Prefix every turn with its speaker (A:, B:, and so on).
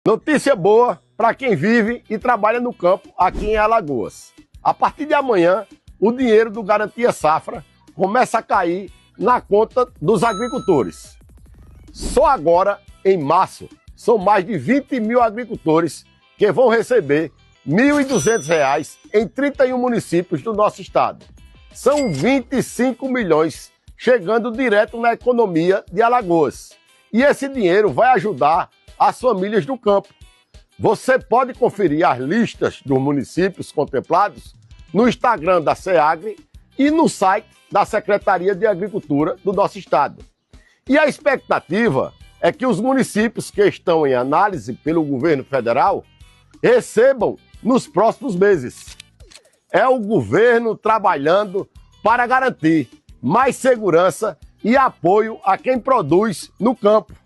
A: Notícia boa para quem vive e trabalha no campo aqui em Alagoas. A partir de amanhã, o dinheiro do Garantia Safra começa a cair na conta dos agricultores. Só agora, em março, são mais de 20 mil agricultores que vão receber R$ 1.200 em 31 municípios do nosso estado. São 25 milhões chegando direto na economia de Alagoas. E esse dinheiro vai ajudar as famílias do campo. Você pode conferir as listas dos municípios contemplados no Instagram da SEAGRE e no site da Secretaria de Agricultura do nosso estado. E a expectativa é que os municípios que estão em análise pelo governo federal recebam nos próximos meses. É o governo trabalhando para garantir mais segurança e apoio a quem produz no campo.